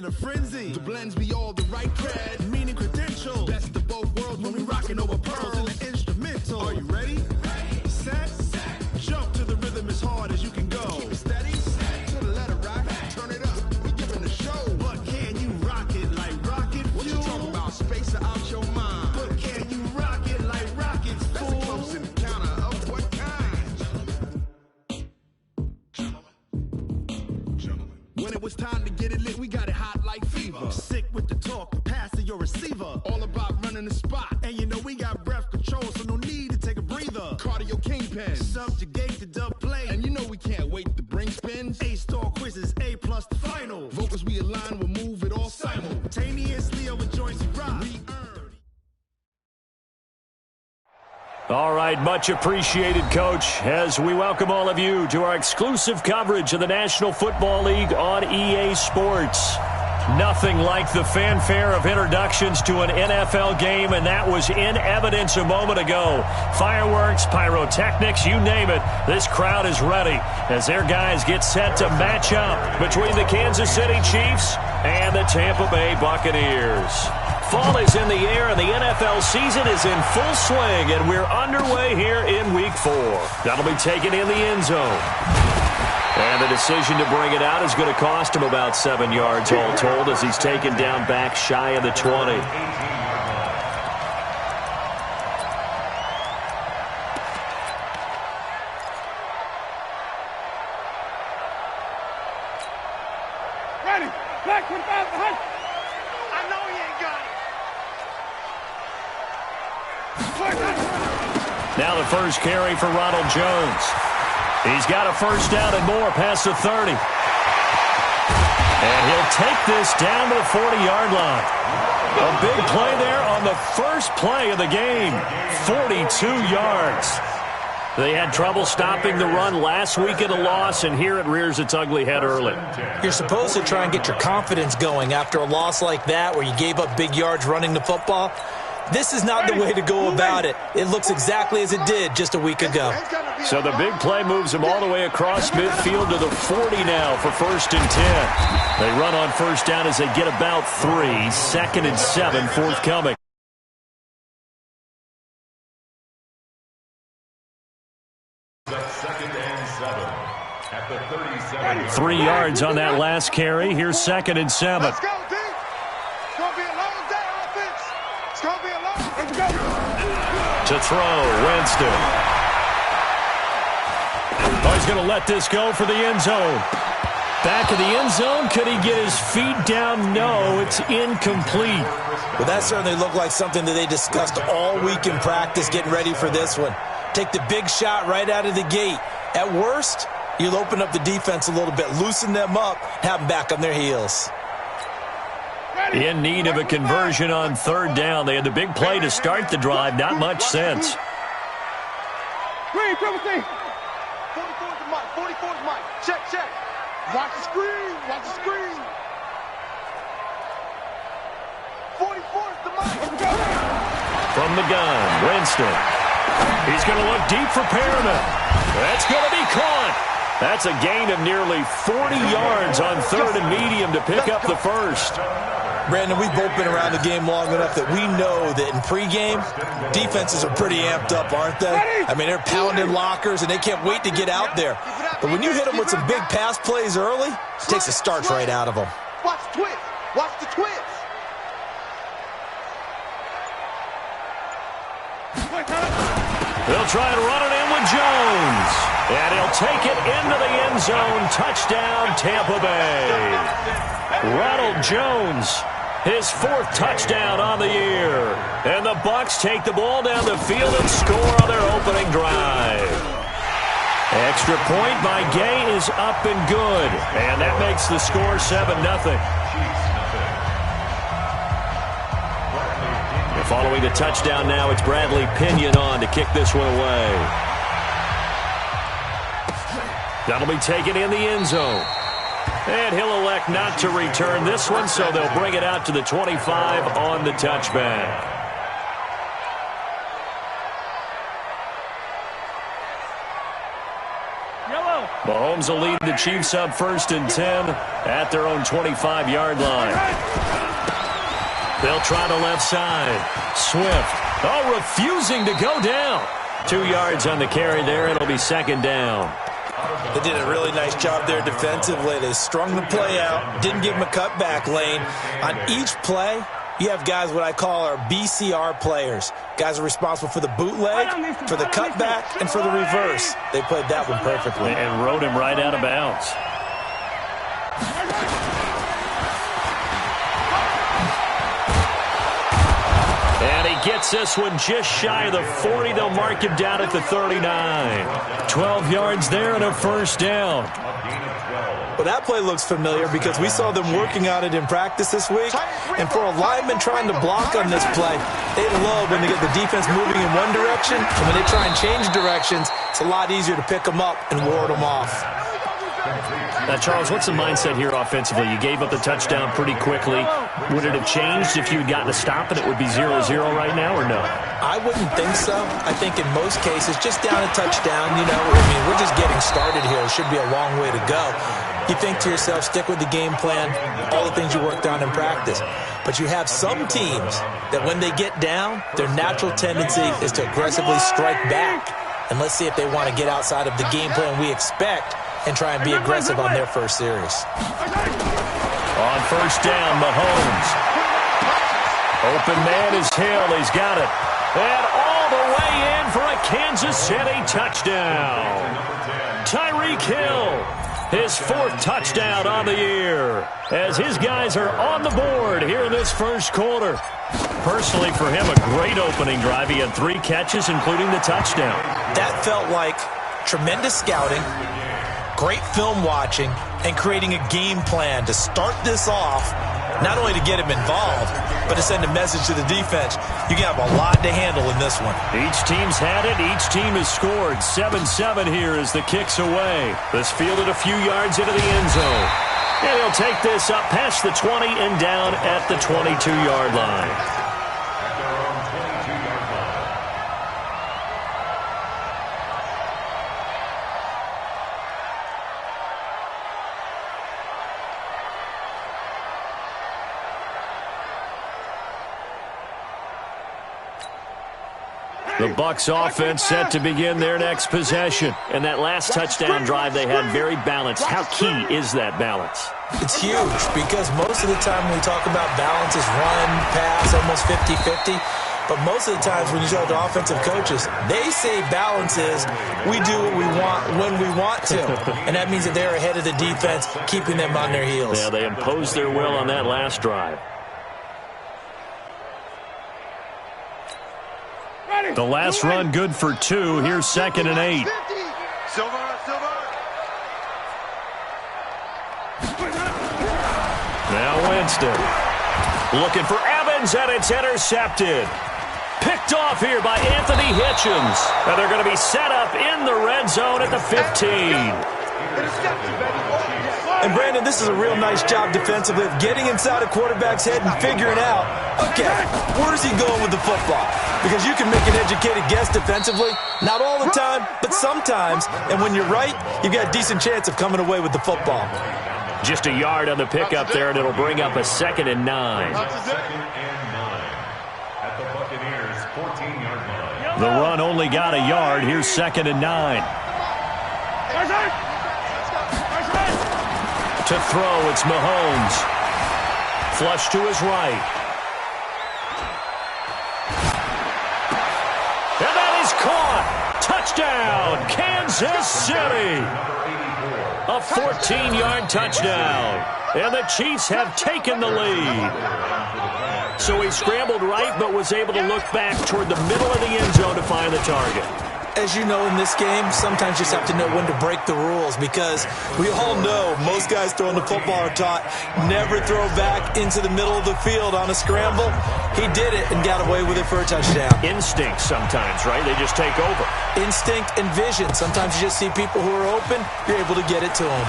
a frenzy. The blends be all the right cred, meaning credentials. Best of both worlds when we rockin' over pearls in the instrumental. Are you ready? Set. Jump to the rhythm as hard as you can go. Keep it steady. To the letter rock. Turn it up. We giving the show. But can you rock it like rocket fuel? What you talking about? Space out your mind. But can you rock it like rockets, fool? That's a close encounter of what kind? Gentlemen. When it was time to get it lit, we got it hot like fever. Sick with the talk, the pass to your receiver. All about running the spot. And you know we got breath control, so no need to take a breather. Cardio kingpin, subjugate the dub play. And you know we can't wait to bring spins. A-star quizzes, A+ the final. Vocals we align, we'll move it all simultaneously over joints we rock. All right, much appreciated, Coach, as we welcome all of you to our exclusive coverage of the National Football League on EA Sports. Nothing like the fanfare of introductions to an NFL game, and that was in evidence a moment ago. Fireworks, pyrotechnics, you name it. This crowd is ready as their guys get set to match up between the Kansas City Chiefs and the Tampa Bay Buccaneers. Fall is in the air, and the NFL season is in full swing, and we're underway here in Week 4. That'll be taken in the end zone. And the decision to bring it out is going to cost him about 7 yards all told as he's taken down back shy of the 20. Ready. Black 25 behind. I know he ain't got it. Now the first carry for Ronald Jones. He's got a first down and more past the 30. And he'll take this down to the 40-yard line. A big play there on the first play of the game. 42 yards. They had trouble stopping the run last week in a loss, and here it rears its ugly head early. You're supposed to try and get your confidence going after a loss like that where you gave up big yards running the football. This is not the way to go about it. It looks exactly as it did just a week ago. So the big play moves them all the way across midfield to the 40 now for 1st and 10. They run on first down as they get about 3. 2nd and 7 forthcoming. Second and 7 at the 37. 3 yards on that last carry. Here's 2nd and 7. Let's go, D. It's going to be a long day, offense. It's going to be a long day. Let's go. To throw, Winston. Oh, he's going to let this go for the end zone. Back of the end zone. Could he get his feet down? No, it's incomplete. Well, that certainly looked like something that they discussed all week in practice getting ready for this one. Take the big shot right out of the gate. At worst, you'll open up the defense a little bit, loosen them up, have them back on their heels. In need of a conversion on 3rd down. They had the big play to start the drive. Not much sense. Green, triple C. 44's the mic. 44's mic. Check, check. Watch the screen. Watch the screen. 44's the mic. From the gun, Winston. He's going to look deep for Perriman. That's going to be caught. That's a gain of nearly 40 yards on 3rd and medium to pick up the first. Brandon, we've both been around the game long enough that we know that in pregame, defenses are pretty amped up, aren't they? I mean, they're pounding lockers, and they can't wait to get out there. But when you hit them with some big pass plays early, it takes the starch right out of them. Watch the twist. Watch the twist. They'll try and run it in with Jones. And he'll take it into the end zone. Touchdown, Tampa Bay. Ronald Jones, his 4th touchdown on the year. And the Bucs take the ball down the field and score on their opening drive. Extra point by Gay is up and good. And that makes the score 7-0. Following the touchdown now, it's Bradley Pinion on to kick this one away. That'll be taken in the end zone. And he'll elect not to return this one, so they'll bring it out to the 25 on the touchback. Mahomes will lead the Chiefs up 1st and 10 at their own 25-yard line. They'll try the left side. Swift, refusing to go down. 2 yards on the carry there. It'll be 2nd down. They did a really nice job there defensively. They strung the play out, didn't give him a cutback lane. On each play, you have guys what I call our BCR players. Guys are responsible for the bootleg, for the cutback, and for the reverse. They played that one perfectly. And rode him right out of bounds. And he gets this one just shy of the 40. They'll mark him down at the 39. 12 yards there and a 1st down. Well, that play looks familiar because we saw them working on it in practice this week. And for a lineman trying to block on this play, they love when they get the defense moving in one direction. And when they try and change directions, it's a lot easier to pick them up and ward them off. Now, Charles, what's the mindset here offensively? You gave up the touchdown pretty quickly. Would it have changed if you had gotten a stop and it would be 0-0 right now, or no? I wouldn't think so. I think in most cases, just down a touchdown, we're just getting started here. It should be a long way to go. You think to yourself, stick with the game plan, all the things you worked on in practice. But you have some teams that when they get down, their natural tendency is to aggressively strike back. And let's see if they want to get outside of the game plan we expect and try and be aggressive on their first series. On 1st down, Mahomes. Open man is Hill. He's got it. And all the way in for a Kansas City touchdown. Tyreek Hill, his 4th touchdown on the year, as his guys are on the board here in this 1st quarter. Personally, for him, a great opening drive. He had 3 catches, including the touchdown. That felt like tremendous scouting, great film watching, and creating a game plan to start this off, not only to get him involved, but to send a message to the defense. You can have a lot to handle in this one. Each team's had it. Each team has scored. 7-7 here as the kick's away. This fielded a few yards into the end zone. And he'll take this up past the 20 and down at the 22-yard line. The Bucs offense set to begin their next possession. And that last touchdown drive they had very balanced. How key is that balance? It's huge because most of the time when we talk about balance is run, pass, almost 50-50. But most of the times when you talk to offensive coaches, they say balance is we do what we want when we want to. And that means that they're ahead of the defense, keeping them on their heels. Yeah, they imposed their will on that last drive. The last run good for 2. Here's 2nd and 8. Now Winston. Looking for Evans, and it's intercepted. Picked off here by Anthony Hitchens. And they're going to be set up in the red zone at the 15. And, Brandon, this is a real nice job defensively of getting inside a quarterback's head and figuring out, okay, where's he going with the football? Because you can make an educated guess defensively, not all the time, but sometimes. And when you're right, you've got a decent chance of coming away with the football. Just a yard on the pickup there, and it'll bring up a 2nd and 9. At the Buccaneers' 14-yard line. The run only got a yard. Here's 2nd and 9. To throw, it's Mahomes. Flush to his right. And that is caught. Touchdown, Kansas City. A 14-yard touchdown. And the Chiefs have taken the lead. So he scrambled right, but was able to look back toward the middle of the end zone to find the target. As you know, in this game, sometimes you just have to know when to break the rules because we all know most guys throwing the football are taught never throw back into the middle of the field on a scramble. He did it and got away with it for a touchdown. Instinct sometimes, right? They just take over. Instinct and vision. Sometimes you just see people who are open, you're able to get it to them.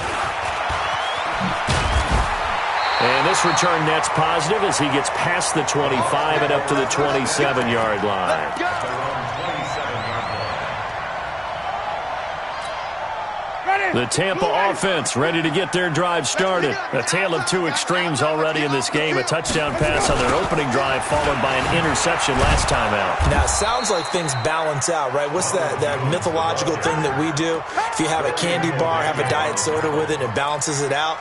And this return net's positive as he gets past the 25 and up to the 27-yard line. The Tampa offense ready to get their drive started. A tale of two extremes already in this game. A touchdown pass on their opening drive followed by an interception last time out. Now, it sounds like things balance out, right? What's that mythological thing that we do? If you have a candy bar, have a diet soda with it, it balances it out.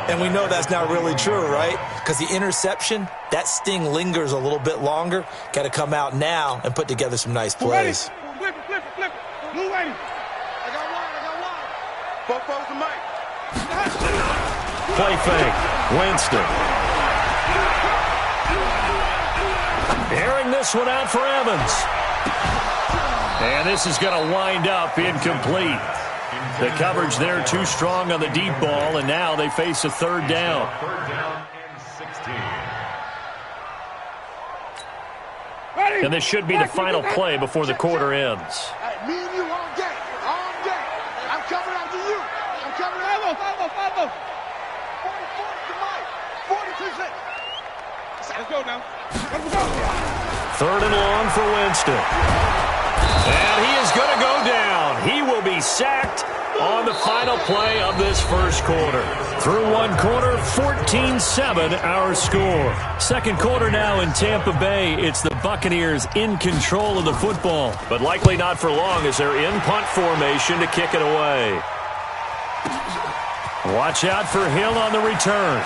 And we know that's not really true, right? Because the interception, that sting lingers a little bit longer. Got to come out now and put together some nice plays. Flip it. Move ready. I got one. Both folks to Mike. Play fake. Winston. Airing this one out for Evans. And this is going to wind up incomplete. The coverage there too strong on the deep ball, and now they face a third down. Third down and 16. And this should be the final play before the quarter ends. Me and you all day. I'm coming after you. I'm coming after you. Follow. 40 to Mike. 40%. Let's go now. Let's go. Third and long for Winston. And he is going to go down. He will be sacked on the final play of this first quarter. Through one quarter, 14-7 our score. Second quarter now in Tampa Bay. It's the Buccaneers in control of the football, but likely not for long as they're in punt formation to kick it away. Watch out for Hill on the return.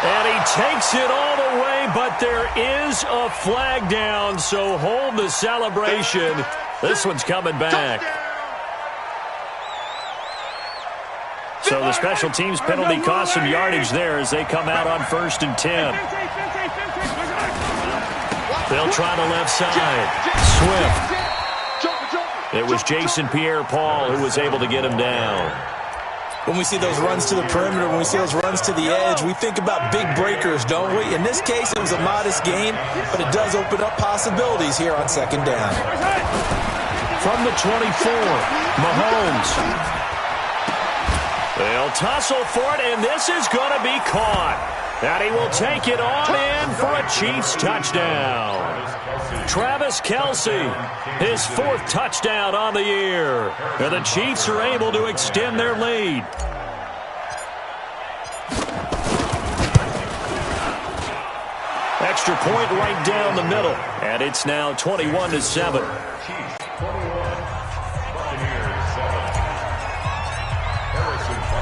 And he takes it all the way, but there is a flag down, so hold the celebration. This one's coming back. So the special teams penalty cost some yardage there as they come out on 1st and 10. They'll try the left side. Swift. It was Jason Pierre-Paul who was able to get him down. When we see those runs to the perimeter, when we see those runs to the edge, we think about big breakers, don't we? In this case, it was a modest gain, but it does open up possibilities here on second down. From the 24, Mahomes. They'll tussle for it, and this is going to be caught. And he will take it on in for a Chiefs touchdown. Travis Kelce, his 4th touchdown on the year. And the Chiefs are able to extend their lead. Extra point right down the middle. And it's now 21-7.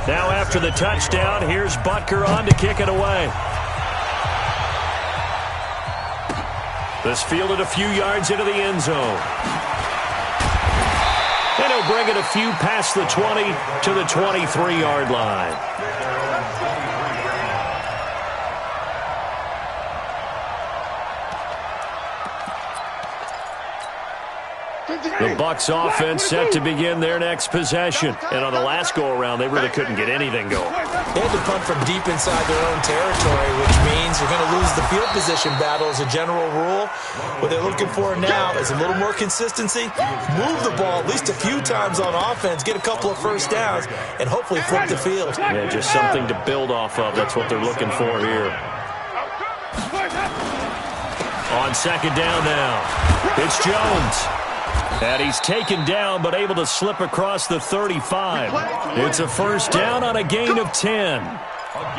Now after the touchdown, here's Butker on to kick it away. This fielded a few yards into the end zone. And he'll bring it a few past the 20 to the 23-yard line. The Bucs offense set to begin their next possession. And on the last go-around, they really couldn't get anything going. They had to punt from deep inside their own territory, which means you're going to lose the field position battle as a general rule. What they're looking for now is a little more consistency, move the ball at least a few times on offense, get a couple of first downs, and hopefully flip the field. Yeah, just something to build off of. That's what they're looking for here. On second down now, it's Jones. And he's taken down but able to slip across the 35. It's a first down on a gain of 10.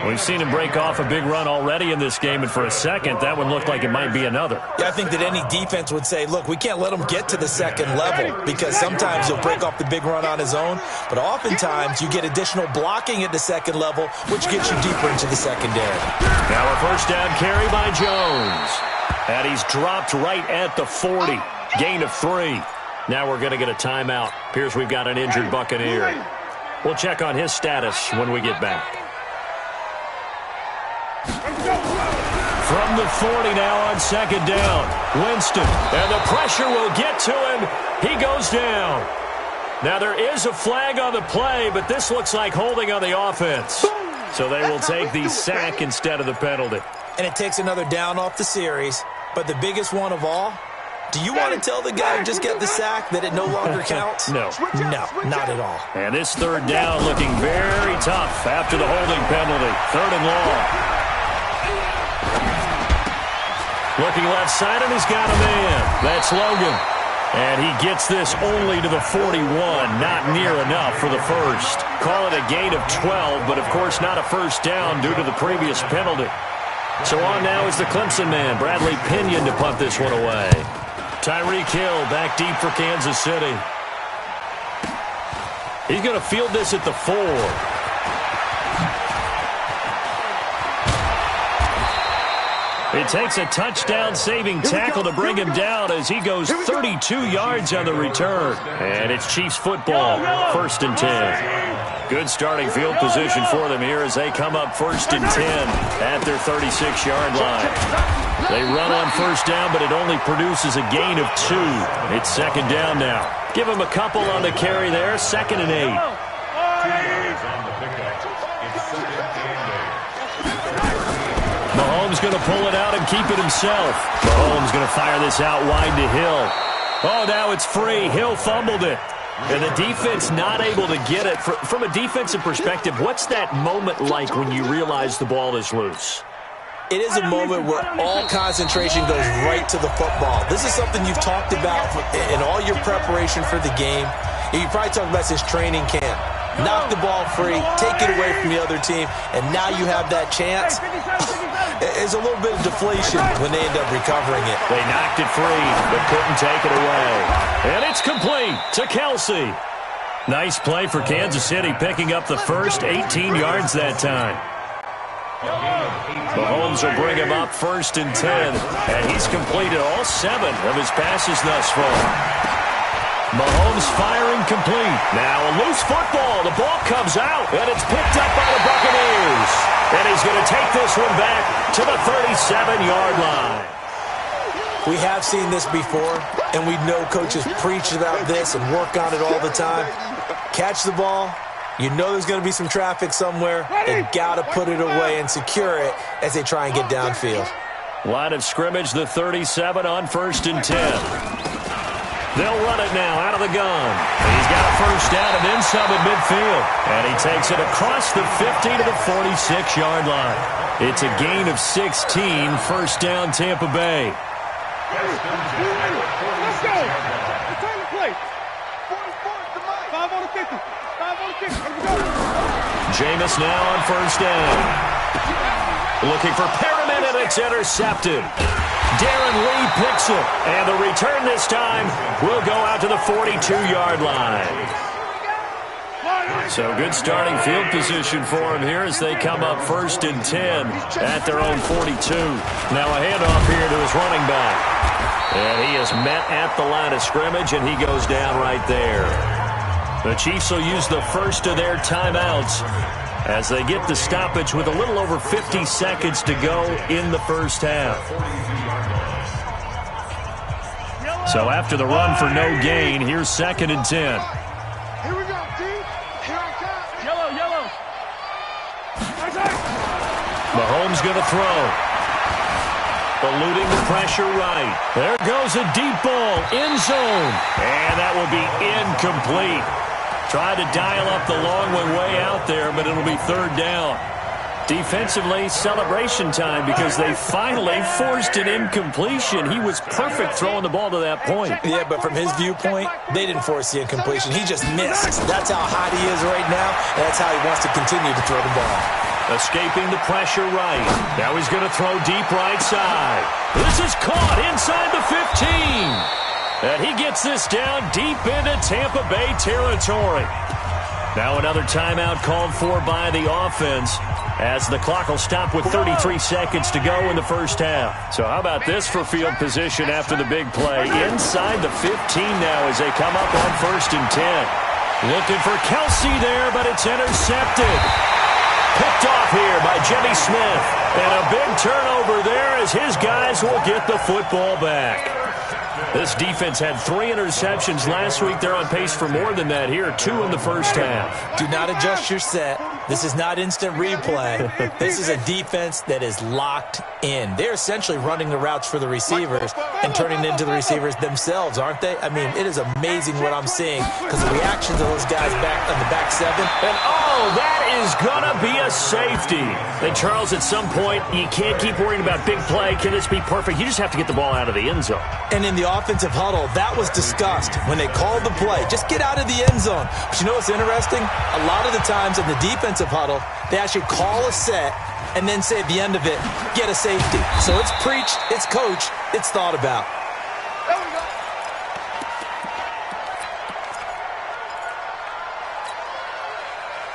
We've seen him break off a big run already in this game, and for a second, that one looked like it might be another. Yeah, I think that any defense would say, look, we can't let him get to the second level because sometimes he'll break off the big run on his own, but oftentimes you get additional blocking at the second level, which gets you deeper into the secondary. Now a first down carry by Jones. And he's dropped right at the 40. Gain of 3. Now we're going to get a timeout. Appears we've got an injured Buccaneer. We'll check on his status when we get back. From the 40 now on second down. Winston. And the pressure will get to him. He goes down. Now there is a flag on the play, but this looks like holding on the offense. So they will take the sack instead of the penalty. And it takes another down off the series. But the biggest one of all, do you want to tell the guy who just got the sack that it no longer counts? No. No, not at all. And this third down looking very tough after the holding penalty. Third and long. Looking left side, and he's got a man. That's Logan. And he gets this only to the 41. Not near enough for the first. Call it a gain of 12, but of course not a first down due to the previous penalty. So on now is the Clemson man, Bradley Pinion, to punt this one away. Tyreek Hill back deep for Kansas City. He's going to field this at the 4. It takes a touchdown-saving tackle to bring him down as he goes 32 yards on the return. And it's Chiefs football, 1st and 10. Good starting field position for them here as they come up 1st and 10 at their 36-yard line. They run on first down, but it only produces a gain of 2. It's 2nd down now. Give him a couple on the carry there, 2nd and 8. Mahomes going to pull it out and keep it himself. Mahomes going to fire this out wide to Hill. Oh, now it's free. Hill fumbled it. And the defense not able to get it. From a defensive perspective, what's that moment like when you realize the ball is loose? It is a moment where all concentration goes right to the football. This is something you've talked about in all your preparation for the game. You probably talked about since training camp. Knock the ball free, take it away from the other team, and now you have that chance. It's a little bit of deflation when they end up recovering it. They knocked it free, but couldn't take it away. And it's complete to Kelsey. Nice play for Kansas City, picking up the first 18 yards that time. Mahomes will bring him up 1st and 10, and he's completed all 7 of his passes thus far. Mahomes firing complete. Now a loose football. The ball comes out, and it's picked up by the Buccaneers. And he's going to take this one back to the 37-yard line. We have seen this before, and we know coaches preach about this and work on it all the time. Catch the ball. You know there's going to be some traffic somewhere. They've got to put it away and secure it as they try and get downfield. Line of scrimmage, the 37 on 1st and 10. They'll run it now out of the gun. He's got a first down and then some at midfield. And he takes it across the 50 to the 46-yard line. It's a gain of 16, 1st down Tampa Bay. Let's go. Return the play. 44 5 on the 50. 5 on the 50. Let's go. Jameis now on 1st down. Looking for Perriman, and it's intercepted. Darren Lee picks it, and the return this time will go out to the 42-yard line. So good starting field position for him here as they come up 1st and 10 at their own 42. Now a handoff here to his running back. And he is met at the line of scrimmage, and he goes down right there. The Chiefs will use the first of their timeouts as they get the stoppage with a little over 50 seconds to go in the first half. So after the run for no gain, here's 2nd and 10. Here we go, D. Here I come. Yellow. Mahomes going to throw. Eluding the pressure right. There goes a deep ball, end zone. And that will be incomplete. Tried to dial up the long one way out there, but it'll be 3rd down. Defensively, celebration time because they finally forced an incompletion. He was perfect throwing the ball to that point. Yeah, but from his viewpoint, they didn't force the incompletion. He just missed. That's how hot he is right now, and that's how he wants to continue to throw the ball. Escaping the pressure right. Now he's going to throw deep right side. This is caught inside the 15. And he gets this down deep into Tampa Bay territory. Now another timeout called for by the offense as the clock will stop with 33 seconds to go in the first half. So how about this for field position after the big play? Inside the 15 now as they come up on 1st and 10. Looking for Kelsey there, but it's intercepted. Picked off here by Jimmy Smith. And a big turnover there as his guys will get the football back. This defense had 3 interceptions last week. They're on pace for more than that here, 2 in the first half. Do not adjust your set This is not instant replay. This is a defense that is locked in. They're essentially running the routes for the receivers and turning it into the receivers themselves, aren't they? I mean, it is amazing what I'm seeing because the reactions of those guys back on the back seven. And oh, that is going to be a safety. And Charles, at some point, you can't keep worrying about big play. Can this be perfect? You just have to get the ball out of the end zone. And in the offensive huddle, that was discussed when they called the play. Just get out of the end zone. But you know what's interesting? A lot of the times in the defensive huddle, they actually call a set and then say at the end of it, get a safety. So it's preached, it's coached, it's thought about.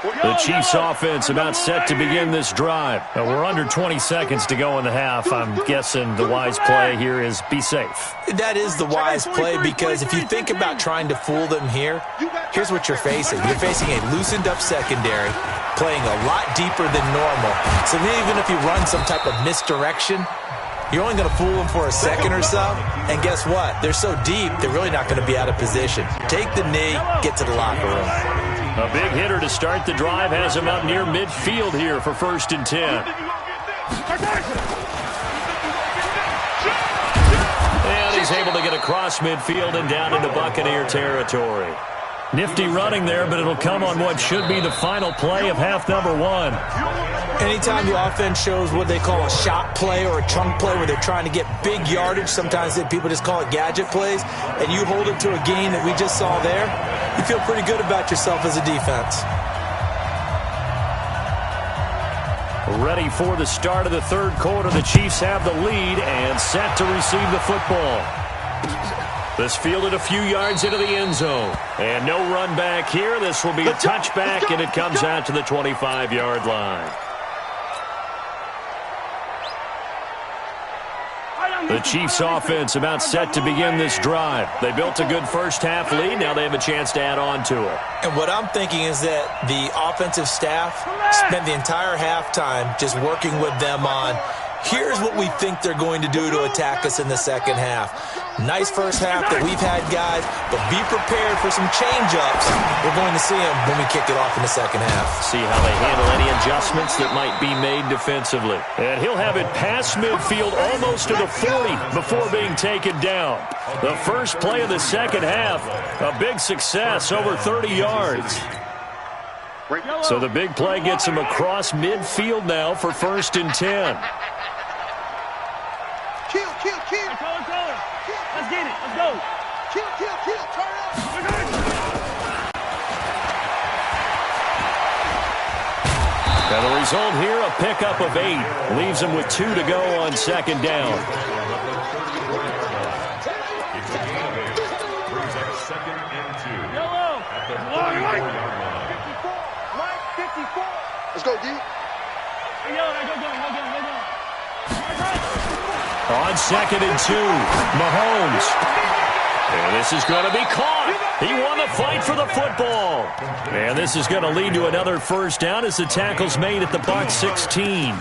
The Chiefs offense about set to begin this drive. We're under 20 seconds to go in the half. I'm guessing the wise play here is be safe. That is the wise play because if you think about trying to fool them here, here's what you're facing. You're facing a loosened up secondary, playing a lot deeper than normal. So even if you run some type of misdirection, you're only going to fool them for a second or so. And guess what? They're so deep, they're really not going to be out of position. Take the knee, get to the locker room. A big hitter to start the drive has him up near midfield here for 1st and 10. And he's able to get across midfield and down into Buccaneer territory. Nifty running there, but it'll come on what should be the final play of half number 1. Anytime the offense shows what they call a shot play or a chunk play where they're trying to get big yardage, sometimes people just call it gadget plays, and you hold it to a gain that we just saw there, you feel pretty good about yourself as a defense. Ready for the start of the 3rd quarter. The Chiefs have the lead and set to receive the football. This fielded a few yards into the end zone. And no run back here. This will be a touchback, and it comes out to the 25-yard line. The Chiefs offense about set to begin this drive. They built a good first half lead. Now they have a chance to add on to it. And what I'm thinking is that the offensive staff spent the entire halftime just working with them on, here's what we think they're going to do to attack us in the second half. Nice first half that we've had, guys, but be prepared for some change-ups. We're going to see them when we kick it off in the second half. See how they handle any adjustments that might be made defensively. And he'll have it past midfield almost to the 40 before being taken down. The first play of the second half, a big success, over 30 yards. So the big play gets him across midfield now for 1st and 10. Kill. Let's get it. Let's go. Kill. Turn up. Now the result here, a pickup of 8. Leaves him with 2 to go on 2nd down. Yellow. Mike, 54. Let's go, D. On 2nd and 2, Mahomes. And this is going to be caught. He won the fight for the football. And this is going to lead to another first down as the tackle's made at the Bucs 16.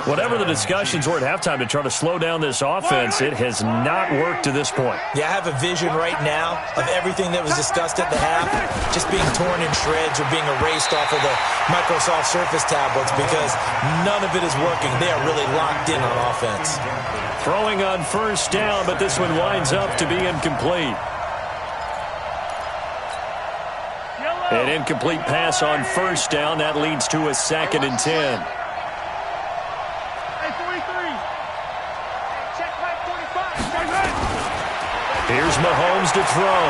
Whatever the discussions were at halftime to try to slow down this offense, it has not worked to this point. Yeah, I have a vision right now of everything that was discussed at the half just being torn in shreds or being erased off of the Microsoft Surface tablets because none of it is working. They are really locked in on offense. Throwing on first down, but this one winds up to be incomplete. An incomplete pass on first down. That leads to a 2nd and 10. Here's Mahomes to throw.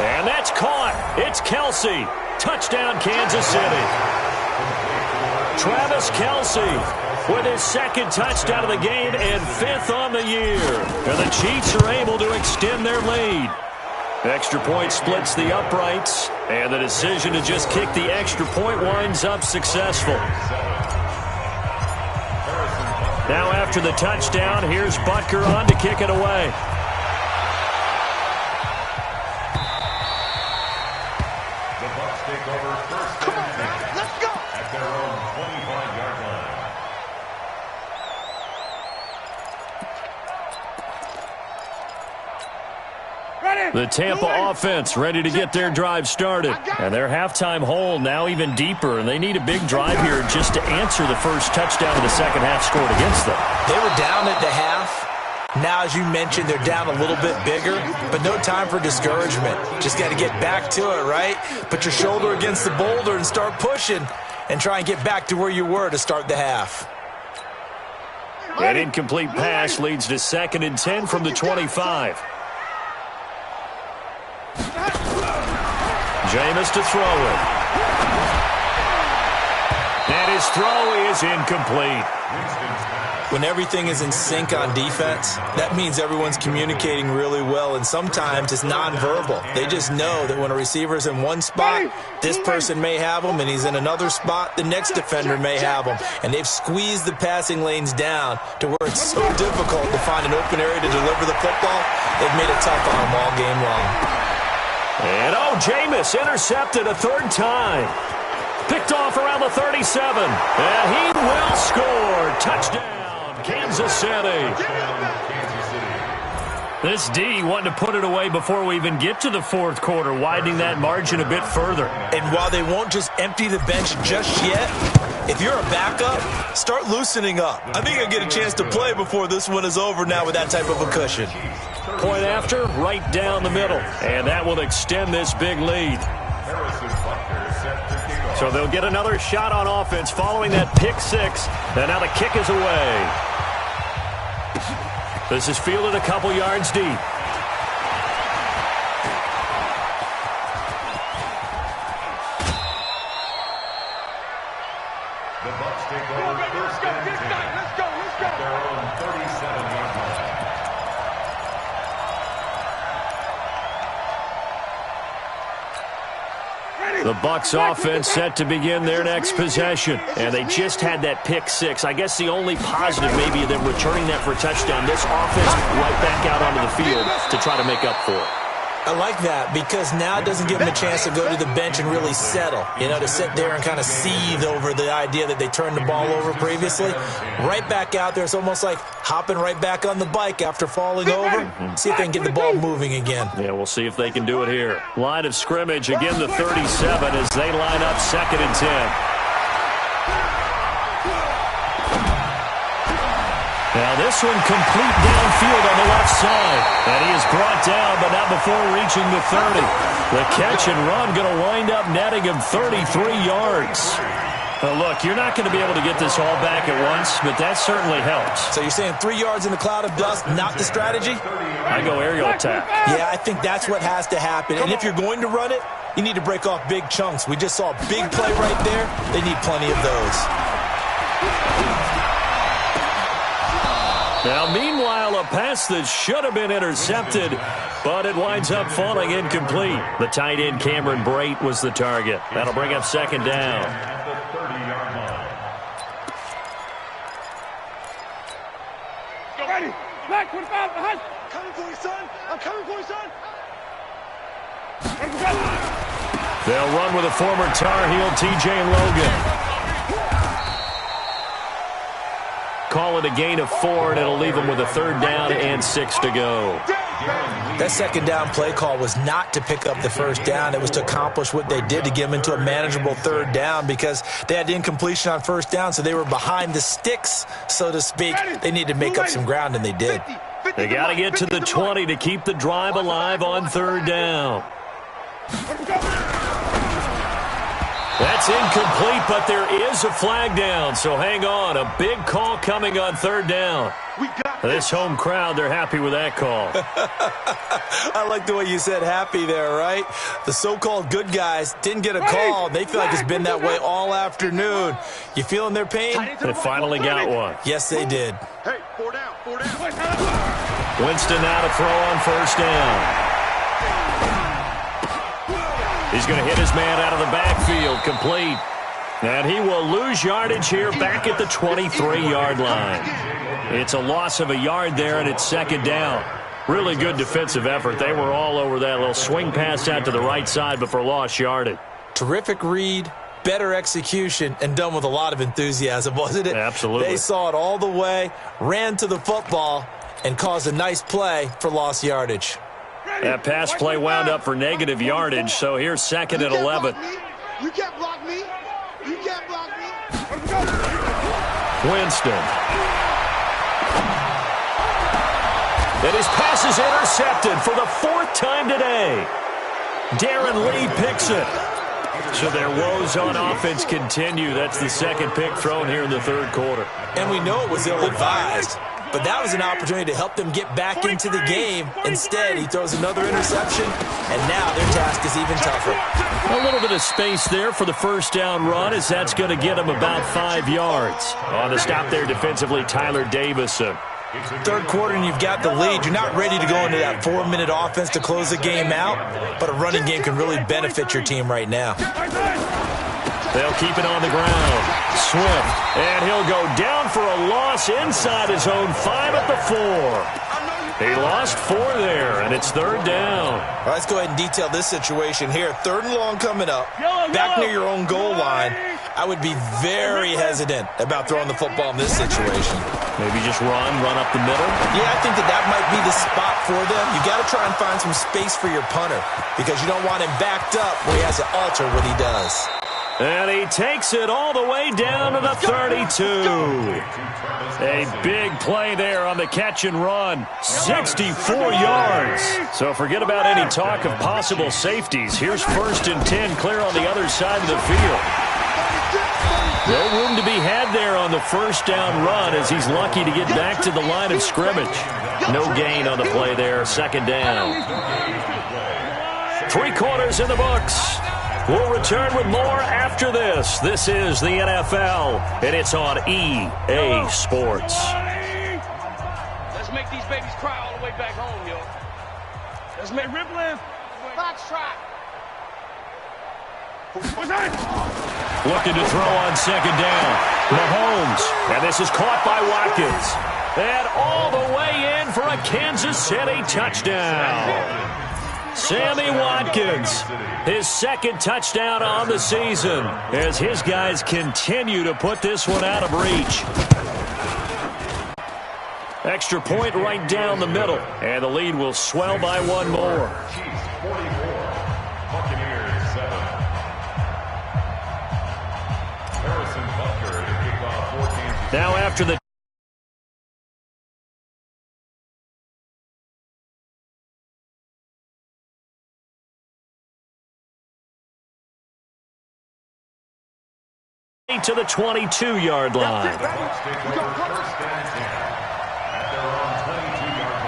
And that's caught. It's Kelce. Touchdown, Kansas City. Travis Kelce with his 2nd touchdown of the game and 5th on the year. And the Chiefs are able to extend their lead. Extra point splits the uprights, and the decision to just kick the extra point winds up successful. Now after the touchdown, here's Butker on to kick it away. The Bucs take over 1st and 10. Let's go. At their own 25-yard line. The Tampa offense ready to get their drive started. And their halftime hole now even deeper, and they need a big drive here just to answer the first touchdown of the second half scored against them. They were down at the half. Now, as you mentioned, they're down a little bit bigger, but no time for discouragement. Just got to get back to it, right? Put your shoulder against the boulder and start pushing and try and get back to where you were to start the half. An incomplete pass leads to 2nd and 10 from the 25. Jameis to throw it. And his throw is incomplete. When everything is in sync on defense, that means everyone's communicating really well, and sometimes it's nonverbal. They just know that when a receiver's in one spot, this person may have him, and he's in another spot, the next defender may have him. And they've squeezed the passing lanes down to where it's so difficult to find an open area to deliver the football. They've made it tough on them all game long. And Jameis intercepted a 3rd time. Picked off around the 37. And he will score. Touchdown. Kansas City. This D wanting to put it away before we even get to the 4th quarter, widening that margin a bit further. And while they won't just empty the bench just yet, if you're a backup, start loosening up. I think you'll get a chance to play before this one is over now with that type of a cushion. Point after, right down the middle. And that will extend this big lead. So they'll get another shot on offense following that pick 6. And now the kick is away. This is fielded a couple yards deep. The Bucs take over 1st and 10. Let's go. At their own 37-yard line. The Bucs offense set to begin their next possession. And they just had that pick 6. I guess the only positive maybe of them returning that for a touchdown. This offense right back out onto the field to try to make up for it. I like that because now it doesn't give them a chance to go to the bench and really settle, to sit there and kind of seethe over the idea that they turned the ball over previously. Right back out there, it's almost like hopping right back on the bike after falling over. See if they can get the ball moving again. Yeah, we'll see if they can do it here. Line of scrimmage, again the 37 as they line up 2nd and 10. Now this one complete downfield on the left side. And he is brought down, but not before reaching the 30. The catch and run going to wind up netting him 33 yards. Now look, you're not going to be able to get this all back at once, but that certainly helps. So you're saying 3 yards in the cloud of dust, not the strategy? I go aerial attack. Yeah, I think that's what has to happen. And if you're going to run it, you need to break off big chunks. We just saw a big play right there. They need plenty of those. Now, meanwhile, a pass that should have been intercepted, but it winds up falling incomplete. The tight end, Cameron Brate, was the target. That'll bring up 2nd down. At the 30-yard line. Ready. Black 25 behind. Coming for you, son. I'm coming for you, son. They'll run with a former Tar Heel, T.J. Logan. Call it a gain of 4, and it'll leave them with a 3rd down and 6 to go. That 2nd down play call was not to pick up the 1st down. It was to accomplish what they did to get them into a manageable 3rd down because they had incompletion on 1st down, so they were behind the sticks, so to speak. They needed to make up some ground, and they did. They got to get to the 20 to keep the drive alive on 3rd down. That's incomplete, but there is a flag down, so hang on. A big call coming on 3rd down. This home crowd, they're happy with that call. I like the way you said happy there, right? The so-called good guys didn't get a call. They feel like it's been that way all afternoon. You feeling their pain? They finally got one. Yes, they did. Hey, 4 down. Winston now to throw on 1st down. He's going to hit his man out of the backfield, complete. And he will lose yardage here back at the 23-yard line. It's a loss of a yard there, and it's 2nd down. Really good defensive effort. They were all over that little swing pass out to the right side, but for lost yardage. Terrific read, better execution, and done with a lot of enthusiasm, wasn't it? Absolutely. They saw it all the way, ran to the football, and caused a nice play for lost yardage. That pass play wound up for negative yardage, so here's second and 11. You can't block me. You can't block me. Winston. And his pass is intercepted for the 4th time today. Darren Lee picks it. So their woes on offense continue. That's the second pick thrown here in the 3rd quarter. And we know it was ill-advised, but that was an opportunity to help them get back into the game. Instead, he throws another interception, and now their task is even tougher. A little bit of space there for the first down run, as that's going to get him about 5 yards. On the stop there defensively, Tyler Davison. 3rd quarter and you've got the lead. You're not ready to go into that 4-minute offense to close the game out, but a running game can really benefit your team right now. They'll keep it on the ground. Swift, and he'll go down for a loss inside his own 5 at the 4. He lost 4 there, and it's 3rd down. All right, let's go ahead and detail this situation here. 3rd and long coming up, back near your own goal line. I would be very hesitant about throwing the football in this situation. Maybe just run up the middle? Yeah, I think that might be the spot for them. You got to try and find some space for your punter because you don't want him backed up where he has to alter what he does. And he takes it all the way down to the 32. A big play there on the catch and run. 64 yards. So forget about any talk of possible safeties. Here's 1st and 10 clear on the other side of the field. No room to be had there on the first down run as he's lucky to get back to the line of scrimmage. No gain on the play there. 2nd down. 3 quarters in the books. We'll return with more after this. This is the NFL, and it's on EA Sports. Let's make these babies cry all the way back home, yo. Let's make Rippling. Box trot. Looking to throw on 2nd down. Mahomes, and this is caught by Watkins. And all the way in for a Kansas City touchdown. Sammy Watkins, his 2nd touchdown on the season as his guys continue to put this one out of reach. Extra point right down the middle, and the lead will swell by 1 more. Chiefs 44, Buccaneers 7. Harrison Butker to kick off 14. Now after the to the 22-yard line. The Bucs take over 1st and 10 at their own 22-yard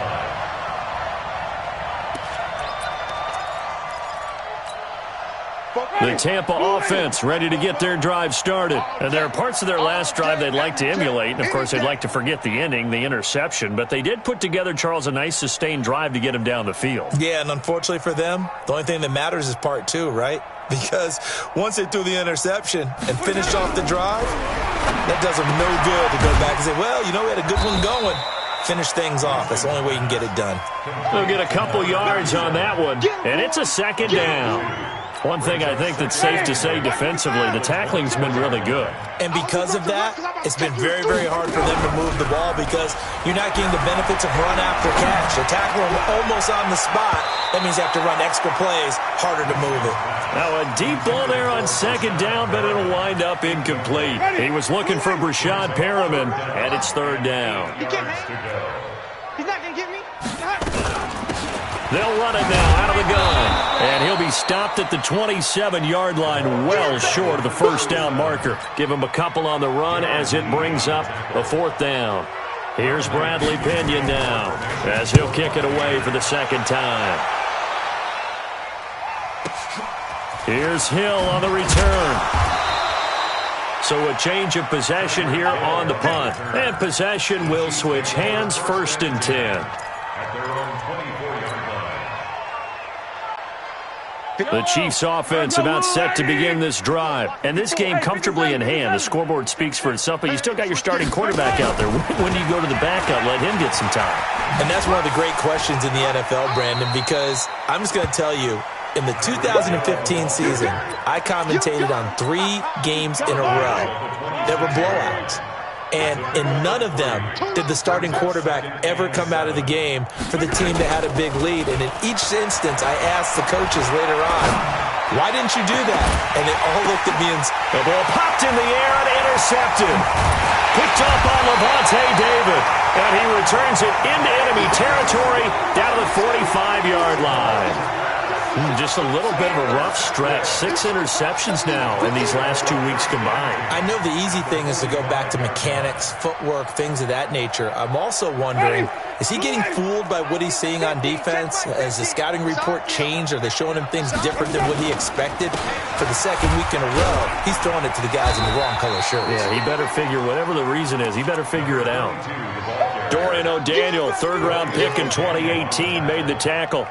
line. The Tampa offense ready to get their drive started. And there are parts of their last drive they'd like to emulate. And, of course, they'd like to forget the ending, the interception. But they did put together, Charles, a nice sustained drive to get him down the field. Yeah, and unfortunately for them, the only thing that matters is part 2, right? Because once they threw the interception and finished off the drive, that does them no good to go back and say, well, you know, we had a good one going. Finish things off. That's the only way you can get it done. They'll get a couple yards on that one, and it's a 2nd down. One thing I think that's safe to say defensively, the tackling's been really good. And because of that, it's been very, very hard for them to move the ball because you're not getting the benefits of run after catch. They tackle them almost on the spot. That means they have to run extra plays, harder to move it. Now a deep ball there on 2nd down, but it'll wind up incomplete. He was looking for Brashad Perriman, and it's 3rd down. He's not going to get me. They'll run it now out of the gun. And he'll be stopped at the 27-yard line, well short of the first down marker. Give him a couple on the run as it brings up a 4th down. Here's Bradley Pinion now as he'll kick it away for the 2nd time. Here's Hill on the return. So a change of possession here on the punt. And possession will switch hands, 1st and 10. At their own 24-yard line. The Chiefs offense about set to begin this drive. And this game comfortably in hand. The scoreboard speaks for itself, but you still got your starting quarterback out there. When do you go to the backup? Let him get some time. And that's one of the great questions in the NFL, Brandon, because I'm just going to tell you, in the 2015 season, I commentated on 3 games in a row that were blowouts. And in none of them did the starting quarterback ever come out of the game for the team that had a big lead. And in each instance, I asked the coaches later on, why didn't you do that? And they all looked at me and the ball popped in the air and intercepted. Picked up on Lavonte David. And he returns it into enemy territory down to the 45-yard line. Just a little bit of a rough stretch. 6 interceptions now in these last 2 weeks combined. I know the easy thing is to go back to mechanics, footwork, things of that nature. I'm also wondering, is he getting fooled by what he's seeing on defense? Has the scouting report changed? Are they showing him things different than what he expected? For the second week in a row, he's throwing it to the guys in the wrong color shirts. Yeah, he better figure, whatever the reason is, he better figure it out. Dorian O'Daniel, third-round pick in 2018, made the tackle.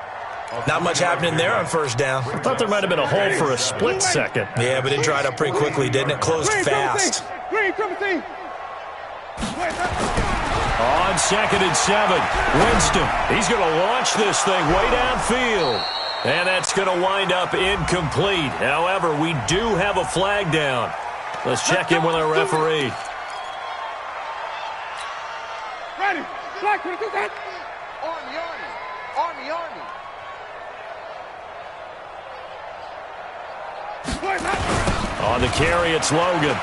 Not much happening there on first down. I thought there might have been a hole for a split second. Yeah, but it dried up pretty quickly, didn't it? Closed fast. On 2nd and 7, Winston. He's going to launch this thing way downfield. And that's going to wind up incomplete. However, we do have a flag down. Let's check in with our referee. Ready. Flag 22. Army. On the carry, it's Logan.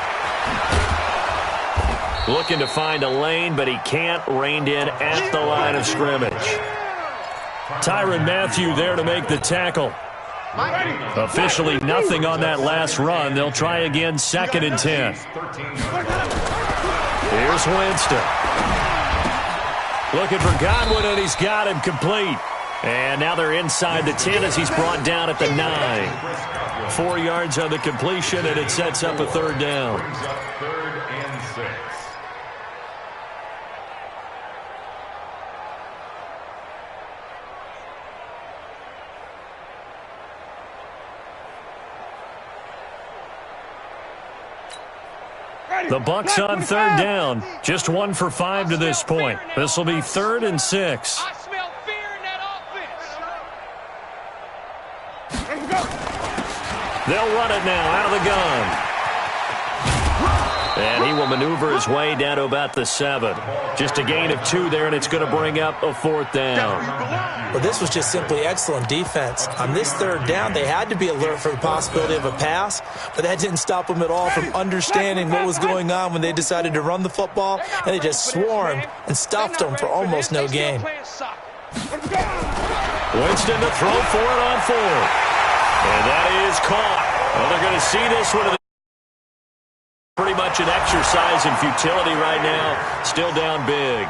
Looking to find a lane, but he can't. Reined in at the line of scrimmage. Tyrann Mathieu there to make the tackle. Officially nothing on that last run. They'll try again, 2nd and 10. Here's Winston. Looking for Godwin, and he's got him complete. And now they're inside the 10 as he's brought down at the 9. 4 yards on the completion, and it sets up a third down. 3rd and 6. The Bucs on 3rd down. Just 1 for 5 to this point. This will be 3rd and 6. I smell fear in that offense. They'll run it now out of the gun. And he will maneuver his way down to about the 7. Just a gain of 2 there, and it's going to bring up a 4th down. Well, this was just simply excellent defense. On this 3rd down, they had to be alert for the possibility of a pass, but that didn't stop them at all from understanding what was going on when they decided to run the football, and they just swarmed and stuffed them for almost no gain. Winston to throw for it on 4th. And that is caught. Well, they're going to see this one. Pretty much an exercise in futility right now. Still down big.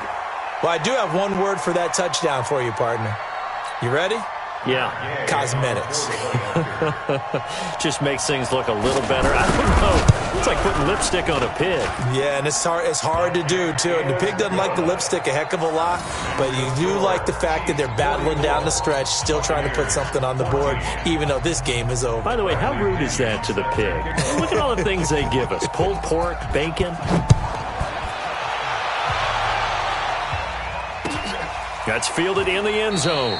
Well, I do have one word for that touchdown for you, partner. You ready? Yeah. Cosmetics. Just makes things look a little better. I don't know. It's like putting lipstick on a pig. Yeah, and it's hard to do, too. And the pig doesn't like the lipstick a heck of a lot, but you do like the fact that they're battling down the stretch, still trying to put something on the board, even though this game is over. By the way, how rude is that to the pig? Look at all the things they give us. Pulled pork, bacon. That's fielded in the end zone.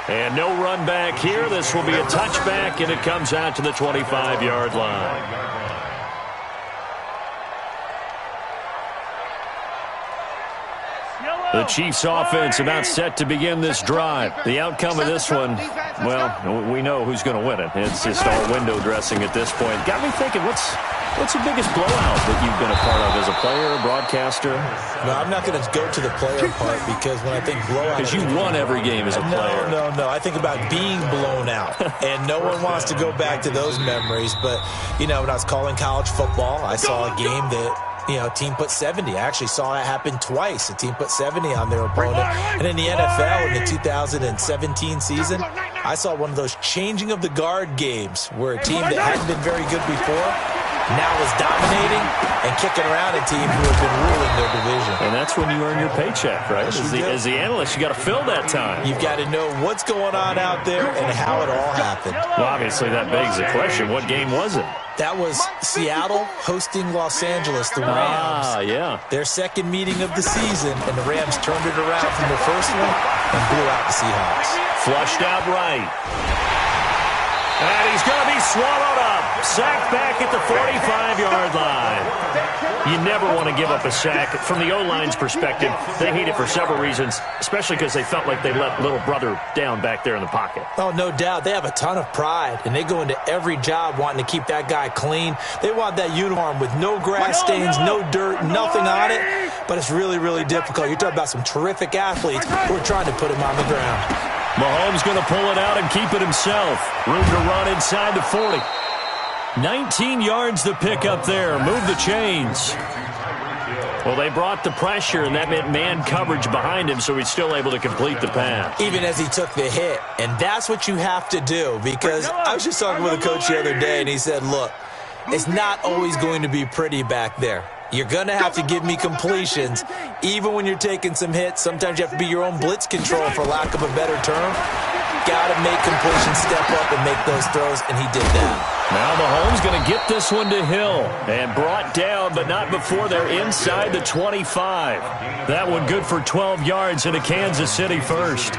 And no run back here. This will be a touchback, and it comes out to the 25-yard line. The Chiefs offense about set to begin this drive. The outcome of this one, well, we know who's going to win it. It's just all window dressing at this point. Got me thinking, what's the biggest blowout that you've been a part of as a player, broadcaster? No, I'm not going to go to the player part because when I think blowout... Because you won every game as a player. No. I think about being blown out. And no one wants to go back to those memories. But, you know, when I was calling college football, I saw a game that... a team put 70. I actually saw that happen twice. A team put 70 on their opponent. And in the NFL, in the 2017 season, I saw one of those changing of the guard games where a team that hadn't been very good before now is dominating and kicking around a team who have been ruling their division. And that's when you earn your paycheck, right? As the analyst, you got to fill that time. You've got to know what's going on out there and how it all happened. Well, obviously, that begs the question, what game was it? That was Seattle hosting Los Angeles, the Rams. Yeah. Their second meeting of the season, and the Rams turned it around from the first one and blew out the Seahawks. Flushed out right. And he's going to be swallowed up. Sacked back at the 45-yard line. You never want to give up a sack. From the O-line's perspective, they hate it for several reasons, especially because they felt like they let little brother down back there in the pocket. Oh, no doubt. They have a ton of pride, and they go into every job wanting to keep that guy clean. They want that uniform with no grass stains, no dirt, nothing on it. But it's really, really difficult. You're talking about some terrific athletes who are trying to put him on the ground. Mahomes going to pull it out and keep it himself. Room to run inside the 40. 19 yards to pick up there. Move the chains. Well, they brought the pressure, and that meant man coverage behind him, so he's still able to complete the pass. Even as he took the hit. And that's what you have to do, because I was just talking with a coach the other day, and he said, look, it's not always going to be pretty back there. You're going to have to give me completions. Even when you're taking some hits, sometimes you have to be your own blitz control, for lack of a better term. Got to make completions, step up, and make those throws, and he did that. Now Mahomes going to get this one to Hill. And brought down, but not before they're inside the 25. That one good for 12 yards into Kansas City first.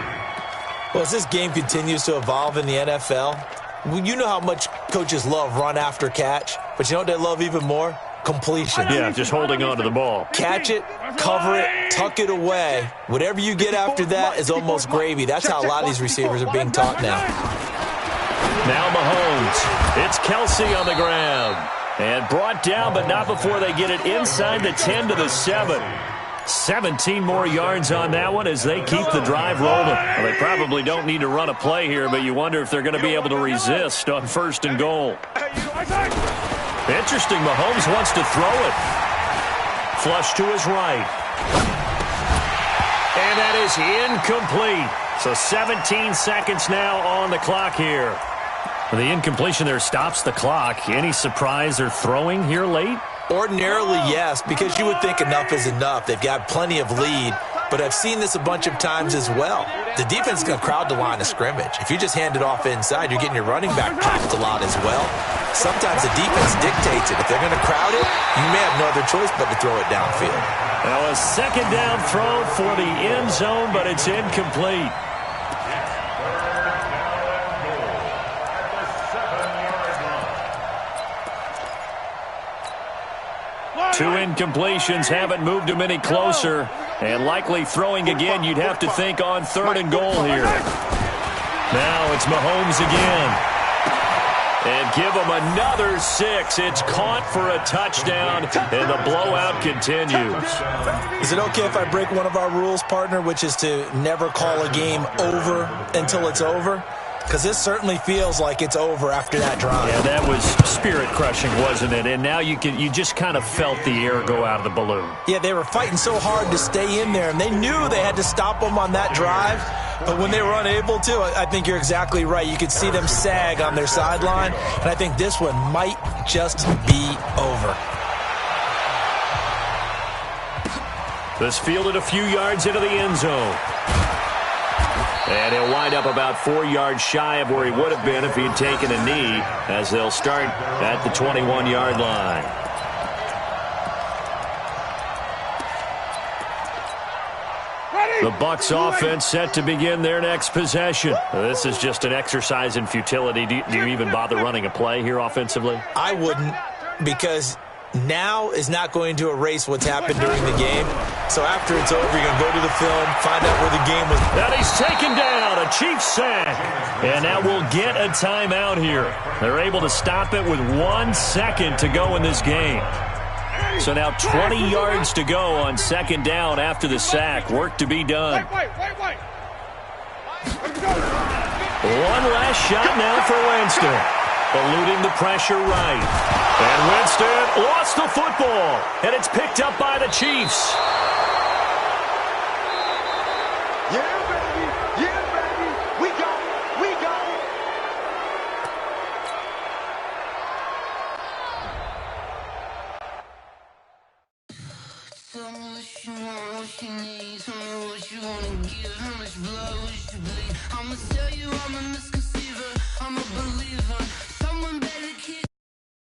Well, as this game continues to evolve in the NFL, you know how much coaches love run after catch, but you know what they love even more? Completion. Yeah, just holding on to the ball. Catch it, cover it, tuck it away. Whatever you get after that is almost gravy. That's how a lot of these receivers are being taught now. Now Mahomes. It's Kelsey on the ground. And brought down, but not before they get it inside the 10 to the 7. 17 more yards on that one as they keep the drive rolling. Well, they probably don't need to run a play here, but you wonder if they're going to be able to resist on 1st and goal. Interesting, Mahomes wants to throw it. Flush to his right. And that is incomplete. So 17 seconds now on the clock here. The incompletion there stops the clock. Any surprise they're throwing here late? Ordinarily, yes, because you would think enough is enough. They've got plenty of lead, but I've seen this a bunch of times as well. The defense is going to crowd the line of scrimmage. If you just hand it off inside, you're getting your running back popped a lot as well. Sometimes the defense dictates it. If they're going to crowd it, you may have no other choice but to throw it downfield. Now a second down throw for the end zone, but it's incomplete. Two incompletions haven't moved him any closer. And likely throwing again, you'd have to think on 3rd and goal here. Now it's Mahomes again. And give him another 6. It's caught for a touchdown, and the blowout continues. Is it okay if I break one of our rules, partner, which is to never call a game over until it's over? Because this certainly feels like it's over after that drive. Yeah, that was spirit-crushing, wasn't it? And now you just kind of felt the air go out of the balloon. Yeah, they were fighting so hard to stay in there, and they knew they had to stop them on that drive. But when they were unable to, I think you're exactly right. You could see them sag on their sideline, and I think this one might just be over. This fielded a few yards into the end zone. And he'll wind up about 4 yards shy of where he would have been if he'd taken a knee, as they'll start at the 21-yard line. The Bucs offense set to begin their next possession. This is just an exercise in futility. Do you even bother running a play here offensively? I wouldn't, because now is not going to erase what's happened during the game. So after it's over, you're going to go to the film, find out where the game was. And he's taken down, a Chiefs sack. And now we'll get a timeout here. They're able to stop it with 1 second to go in this game. So now 20 yards to go on 2nd down after the sack. Work to be done. Wait. One last shot now for Winston. Eluding the pressure right. And Winston lost the football. And it's picked up by the Chiefs. Yeah, baby. We got it. Tell me what you want, what you need. Tell me what you wanna give. How much blood, what you bleed. I'ma tell you I'm a misconceiver. I'm a